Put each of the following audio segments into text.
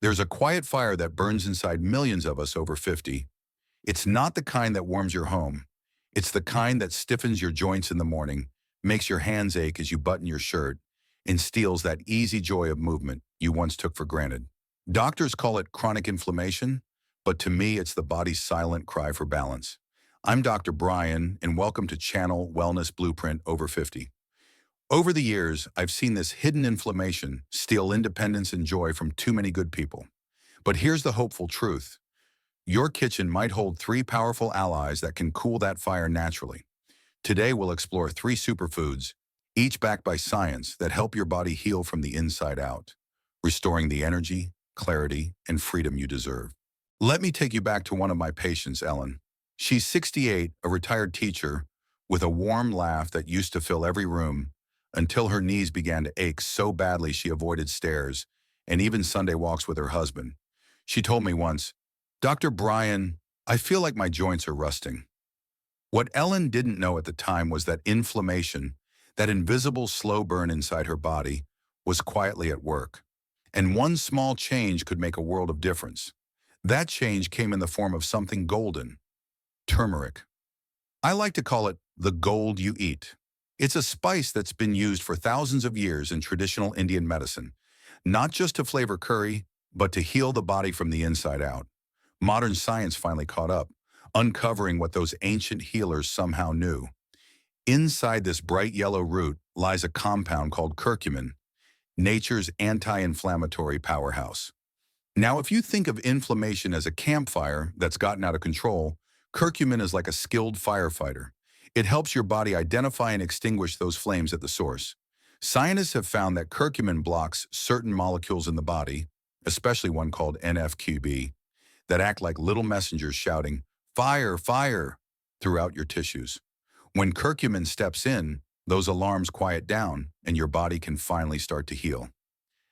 There's a quiet fire that burns inside millions of us over 50. It's not the kind that warms your home. It's the kind that stiffens your joints in the morning, makes your hands ache as you button your shirt, and steals that easy joy of movement you once took for granted. Doctors call it chronic inflammation, but to me it's the body's silent cry for balance. I'm Dr. Brian, and welcome to Channel Wellness Blueprint Over 50. Over the years, I've seen this hidden inflammation steal independence and joy from too many good people. But here's the hopeful truth. Your kitchen might hold three powerful allies that can cool that fire naturally. Today, we'll explore three superfoods, each backed by science that help your body heal from the inside out, restoring the energy, clarity, and freedom you deserve. Let me take you back to one of my patients, Ellen. She's 68, a retired teacher, with a warm laugh that used to fill every room until her knees began to ache so badly she avoided stairs and even Sunday walks with her husband. She told me once, "Dr. Brian, I feel like my joints are rusting." What Ellen didn't know at the time was that inflammation, that invisible slow burn inside her body, was quietly at work. And one small change could make a world of difference. That change came in the form of something golden: turmeric. I like to call it the gold you eat. It's a spice that's been used for thousands of years in traditional Indian medicine, not just to flavor curry, but to heal the body from the inside out. Modern science finally caught up, uncovering what those ancient healers somehow knew. Inside this bright yellow root lies a compound called curcumin, nature's anti-inflammatory powerhouse. Now, if you think of inflammation as a campfire that's gotten out of control, curcumin is like a skilled firefighter. It helps your body identify and extinguish those flames at the source. Scientists have found that curcumin blocks certain molecules in the body, especially one called NF-κB, that act like little messengers shouting, "Fire, fire," throughout your tissues. When curcumin steps in, those alarms quiet down and your body can finally start to heal.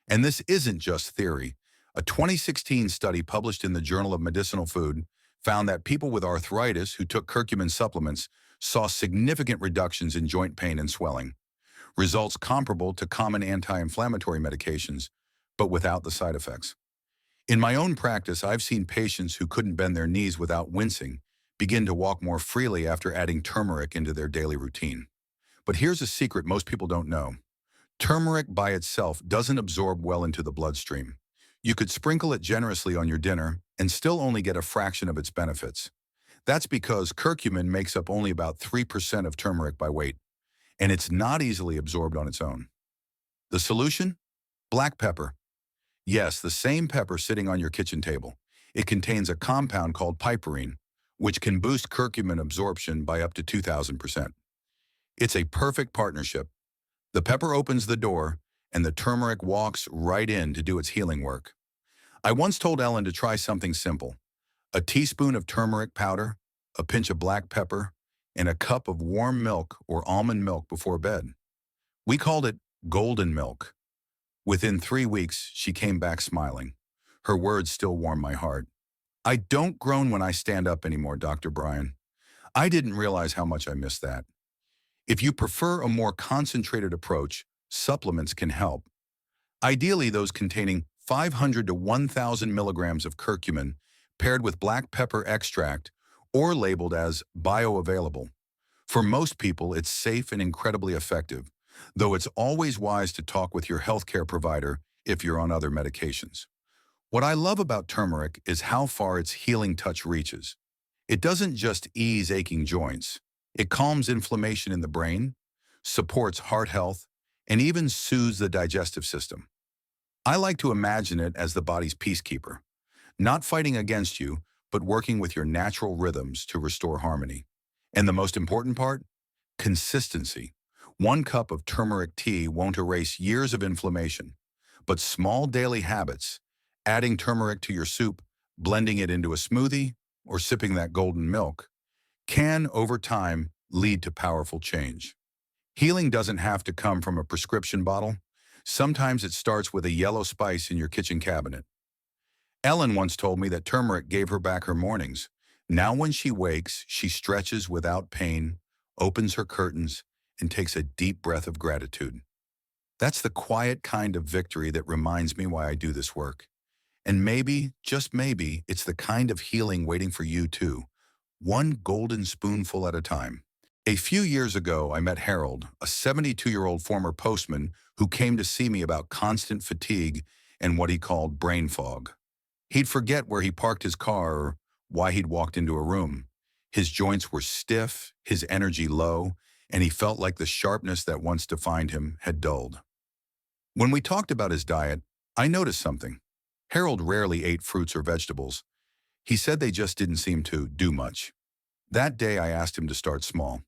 And this isn't just theory. A 2016 study published in the Journal of Medicinal Food found that people with arthritis who took curcumin supplements saw significant reductions in joint pain and swelling, results comparable to common anti-inflammatory medications, but without the side effects. In my own practice, I've seen patients who couldn't bend their knees without wincing begin to walk more freely after adding turmeric into their daily routine. But here's a secret most people don't know. Turmeric by itself doesn't absorb well into the bloodstream. You could sprinkle it generously on your dinner and still only get a fraction of its benefits. That's because curcumin makes up only about 3% of turmeric by weight, and it's not easily absorbed on its own. The solution? Black pepper. Yes, the same pepper sitting on your kitchen table. It contains a compound called piperine, which can boost curcumin absorption by up to 2,000%. It's a perfect partnership. The pepper opens the door, and the turmeric walks right in to do its healing work. I once told Ellen to try something simple: a teaspoon of turmeric powder, a pinch of black pepper, and a cup of warm milk or almond milk before bed. We called it golden milk. Within 3 weeks, she came back smiling. Her words still warm my heart. "I don't groan when I stand up anymore, Dr. Brian. I didn't realize how much I missed that." If you prefer a more concentrated approach, supplements can help. Ideally, those containing 500 to 1,000 milligrams of curcumin paired with black pepper extract or labeled as bioavailable. For most people, it's safe and incredibly effective, though it's always wise to talk with your healthcare provider if you're on other medications. What I love about turmeric is how far its healing touch reaches. It doesn't just ease aching joints. It calms inflammation in the brain, supports heart health, and even soothes the digestive system. I like to imagine it as the body's peacekeeper, not fighting against you, but working with your natural rhythms to restore harmony. And the most important part? Consistency. 1 cup of turmeric tea won't erase years of inflammation, but small daily habits, adding turmeric to your soup, blending it into a smoothie, or sipping that golden milk, can, over time, lead to powerful change. Healing doesn't have to come from a prescription bottle. Sometimes it starts with a yellow spice in your kitchen cabinet. Ellen once told me that turmeric gave her back her mornings. Now when she wakes, she stretches without pain, opens her curtains, and takes a deep breath of gratitude. That's the quiet kind of victory that reminds me why I do this work. And maybe, just maybe, it's the kind of healing waiting for you too, one golden spoonful at a time. A few years ago, I met Harold, a 72-year-old former postman who came to see me about constant fatigue and what he called brain fog. He'd forget where he parked his car or why he'd walked into a room. His joints were stiff, his energy low, and he felt like the sharpness that once defined him had dulled. When we talked about his diet, I noticed something. Harold rarely ate fruits or vegetables. He said they just didn't seem to do much. That day I asked him to start small.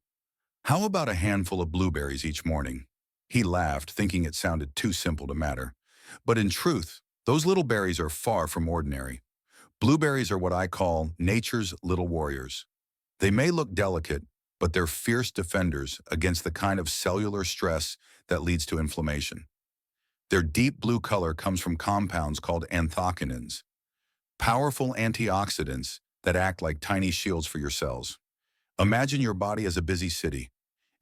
How about a handful of blueberries each morning? He laughed, thinking it sounded too simple to matter. But in truth, those little berries are far from ordinary. Blueberries are what I call nature's little warriors. They may look delicate, but they're fierce defenders against the kind of cellular stress that leads to inflammation. Their deep blue color comes from compounds called anthocyanins, powerful antioxidants that act like tiny shields for your cells. Imagine your body as a busy city.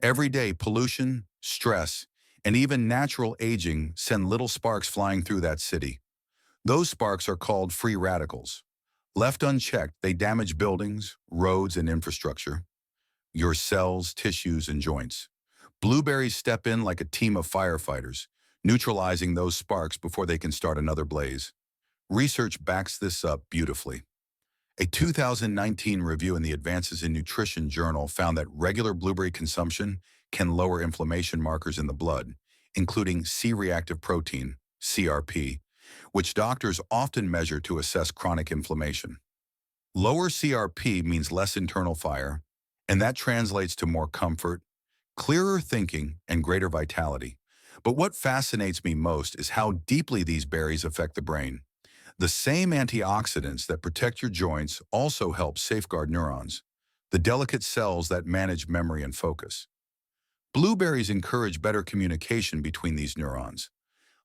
Every day, pollution, stress, and even natural aging send little sparks flying through that city. Those sparks are called free radicals. Left unchecked, they damage buildings, roads, and infrastructure, your cells, tissues, and joints. Blueberries step in like a team of firefighters, neutralizing those sparks before they can start another blaze. Research backs this up beautifully. A 2019 review in the Advances in Nutrition journal found that regular blueberry consumption can lower inflammation markers in the blood, including C-reactive protein, CRP, which doctors often measure to assess chronic inflammation. Lower CRP means less internal fire, and that translates to more comfort, clearer thinking, and greater vitality. But what fascinates me most is how deeply these berries affect the brain. The same antioxidants that protect your joints also help safeguard neurons, the delicate cells that manage memory and focus. Blueberries encourage better communication between these neurons,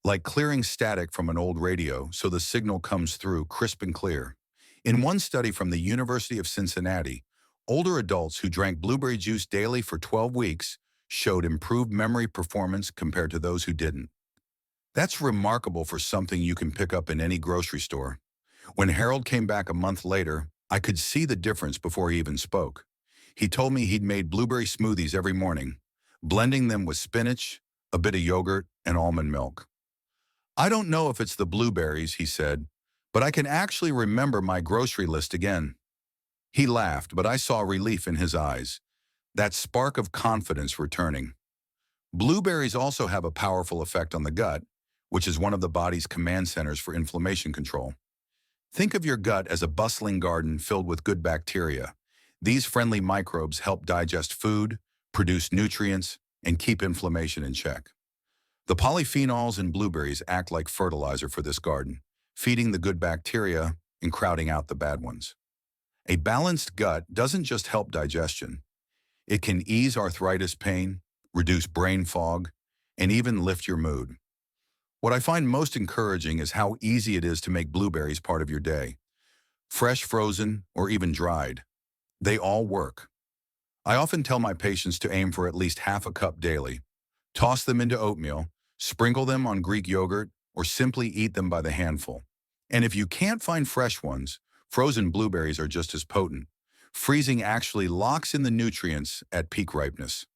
like clearing static from an old radio so the signal comes through crisp and clear. In one study from the University of Cincinnati, older adults who drank blueberry juice daily for 12 weeks showed improved memory performance compared to those who didn't. That's remarkable for something you can pick up in any grocery store. When Harold came back a month later, I could see the difference before he even spoke. He told me he'd made blueberry smoothies every morning, blending them with spinach, a bit of yogurt, and almond milk. I don't know if it's the blueberries, he said, but I can actually remember my grocery list again. He laughed, but I saw relief in his eyes, that spark of confidence returning. Blueberries also have a powerful effect on the gut, which is one of the body's command centers for inflammation control. Think of your gut as a bustling garden filled with good bacteria. These friendly microbes help digest food, produce nutrients, and keep inflammation in check. The polyphenols in blueberries act like fertilizer for this garden, feeding the good bacteria and crowding out the bad ones. A balanced gut doesn't just help digestion. It can ease arthritis pain, reduce brain fog, and even lift your mood. What I find most encouraging is how easy it is to make blueberries part of your day. Fresh, frozen, or even dried. They all work. I often tell my patients to aim for at least half a cup daily. Toss them into oatmeal, sprinkle them on Greek yogurt, or simply eat them by the handful. And if you can't find fresh ones, frozen blueberries are just as potent. Freezing actually locks in the nutrients at peak ripeness.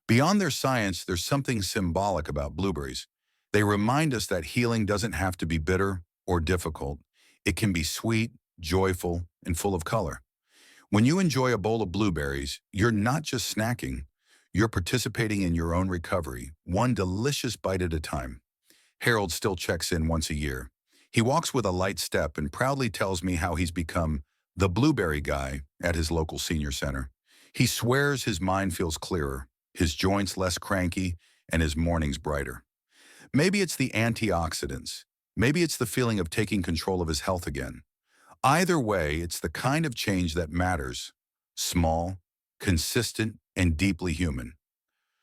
Beyond their science, there's something symbolic about blueberries. They remind us that healing doesn't have to be bitter or difficult. It can be sweet, joyful, and full of color. When you enjoy a bowl of blueberries, you're not just snacking. You're participating in your own recovery, one delicious bite at a time. Harold still checks in once a year. He walks with a light step and proudly tells me how he's become the blueberry guy at his local senior center. He swears his mind feels clearer, his joints less cranky, and his mornings brighter. Maybe it's the antioxidants. Maybe it's the feeling of taking control of his health again. Either way, it's the kind of change that matters. Small, consistent, and deeply human.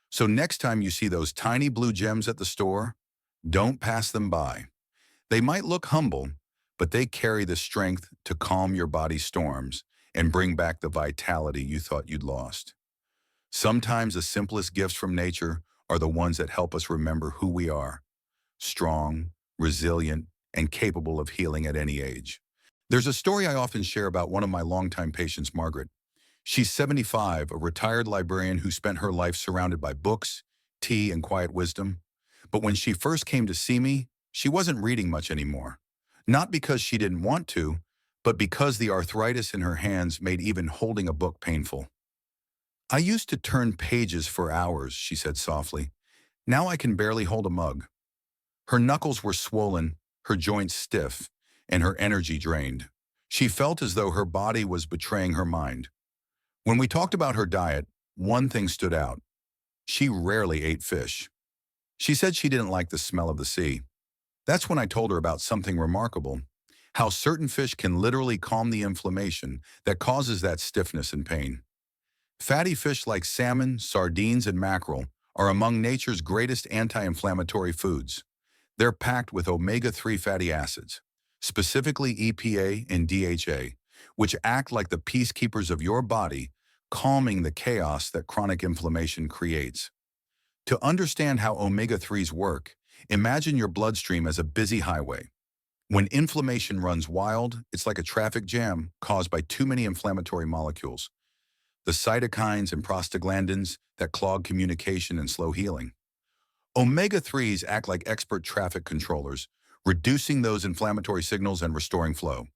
So next time you see those tiny blue gems at the store, don't pass them by. They might look humble, but they carry the strength to calm your body's storms and bring back the vitality you thought you'd lost. Sometimes the simplest gifts from nature are the ones that help us remember who we are, strong, resilient, and capable of healing at any age. There's a story I often share about one of my longtime patients, Margaret. She's 75, a retired librarian who spent her life surrounded by books, tea, and quiet wisdom. But when she first came to see me, she wasn't reading much anymore. Not because she didn't want to, but because the arthritis in her hands made even holding a book painful. I used to turn pages for hours, she said softly. Now I can barely hold a mug. Her knuckles were swollen, her joints stiff, and her energy drained. She felt as though her body was betraying her mind. When we talked about her diet, one thing stood out. She rarely ate fish. She said she didn't like the smell of the sea. That's when I told her about something remarkable, how certain fish can literally calm the inflammation that causes that stiffness and pain. Fatty fish like salmon, sardines, and mackerel are among nature's greatest anti-inflammatory foods. They're packed with omega-3 fatty acids, specifically EPA and DHA, which act like the peacekeepers of your body, calming the chaos that chronic inflammation creates. To understand how omega-3s work, imagine your bloodstream as a busy highway. When inflammation runs wild, it's like a traffic jam caused by too many inflammatory molecules, the cytokines and prostaglandins that clog communication and slow healing. Omega-3s act like expert traffic controllers, reducing those inflammatory signals and restoring flow.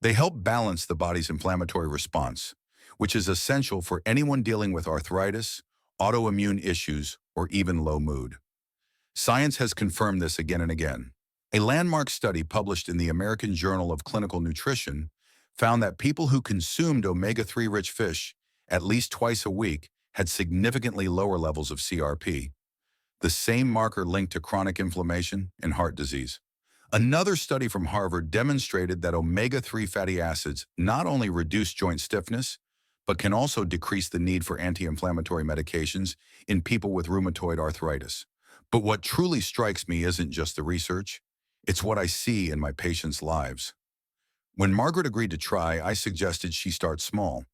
They help balance the body's inflammatory response, which is essential for anyone dealing with arthritis, autoimmune issues, or even low mood. Science has confirmed this again and again. A landmark study published in the American Journal of Clinical Nutrition found that people who consumed omega-3 rich fish at least twice a week had significantly lower levels of CRP, the same marker linked to chronic inflammation and heart disease. Another study from Harvard demonstrated that omega-3 fatty acids not only reduce joint stiffness, but can also decrease the need for anti-inflammatory medications in people with rheumatoid arthritis. But what truly strikes me isn't just the research, it's what I see in my patients' lives. When Margaret agreed to try, I suggested she start small.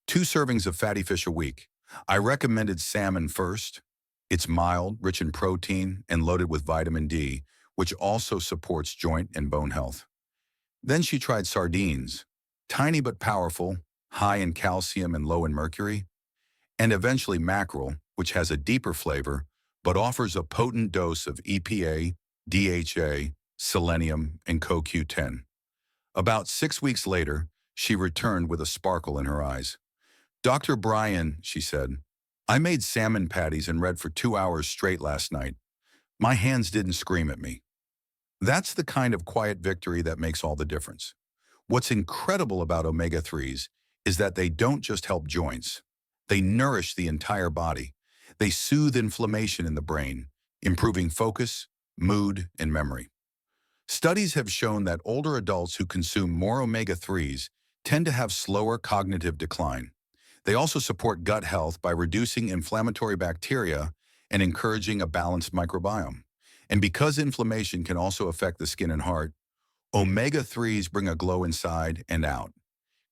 2 servings of fatty fish a week. I recommended salmon first. It's mild, rich in protein, and loaded with vitamin D, which also supports joint and bone health. Then she tried sardines, tiny but powerful, high in calcium and low in mercury, and eventually mackerel, which has a deeper flavor, but offers a potent dose of EPA, DHA, selenium, and CoQ10. About 6 weeks later, she returned with a sparkle in her eyes. "Dr. Bryan," she said, "I made salmon patties and read for 2 hours straight last night. My hands didn't scream at me." That's the kind of quiet victory that makes all the difference. What's incredible about omega-3s is that they don't just help joints. They nourish the entire body. They soothe inflammation in the brain, improving focus, mood, and memory. Studies have shown that older adults who consume more omega-3s tend to have slower cognitive decline. They also support gut health by reducing inflammatory bacteria and encouraging a balanced microbiome. And because inflammation can also affect the skin and heart, omega-3s bring a glow inside and out,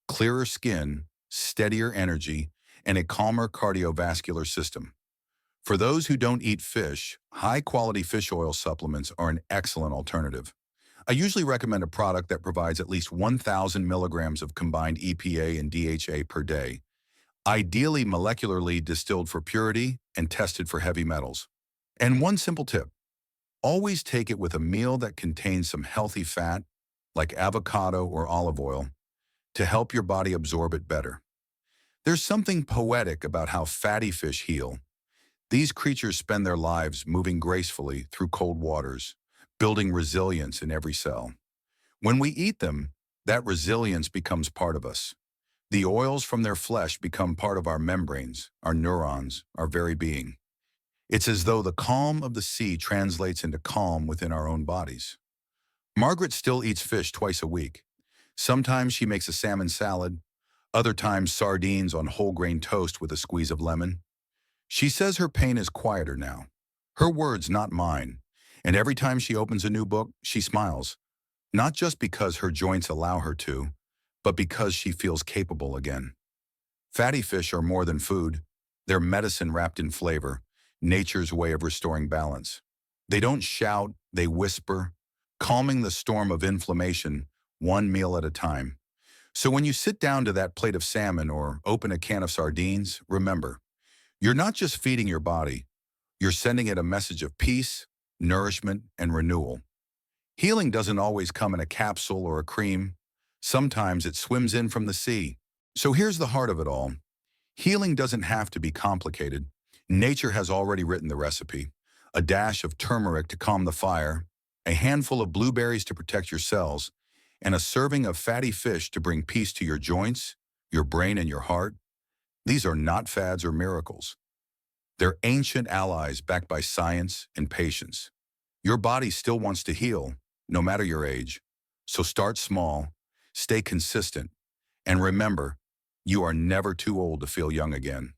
clearer skin, steadier energy, and a calmer cardiovascular system. For those who don't eat fish, high-quality fish oil supplements are an excellent alternative. I usually recommend a product that provides at least 1,000 milligrams of combined EPA and DHA per day, ideally molecularly distilled for purity and tested for heavy metals. And one simple tip: always take it with a meal that contains some healthy fat, like avocado or olive oil, to help your body absorb it better. There's something poetic about how fatty fish heal. These creatures spend their lives moving gracefully through cold waters, building resilience in every cell. When we eat them, that resilience becomes part of us. The oils from their flesh become part of our membranes, our neurons, our very being. It's as though the calm of the sea translates into calm within our own bodies. Margaret still eats fish twice a week. Sometimes she makes a salmon salad, other times sardines on whole grain toast with a squeeze of lemon. She says her pain is quieter now. Her words, not mine. And every time she opens a new book, she smiles. Not just because her joints allow her to, but because she feels capable again. Fatty fish are more than food. They're medicine wrapped in flavor, nature's way of restoring balance. They don't shout, they whisper, calming the storm of inflammation one meal at a time. So when you sit down to that plate of salmon or open a can of sardines, remember, you're not just feeding your body, you're sending it a message of peace, nourishment, and renewal. Healing doesn't always come in a capsule or a cream. Sometimes it swims in from the sea. So here's the heart of it all. Healing doesn't have to be complicated. Nature has already written the recipe. A dash of turmeric to calm the fire, a handful of blueberries to protect your cells, and a serving of fatty fish to bring peace to your joints, your brain, and your heart. These are not fads or miracles. They're ancient allies backed by science and patience. Your body still wants to heal, no matter your age. So start small, stay consistent, and remember, you are never too old to feel young again.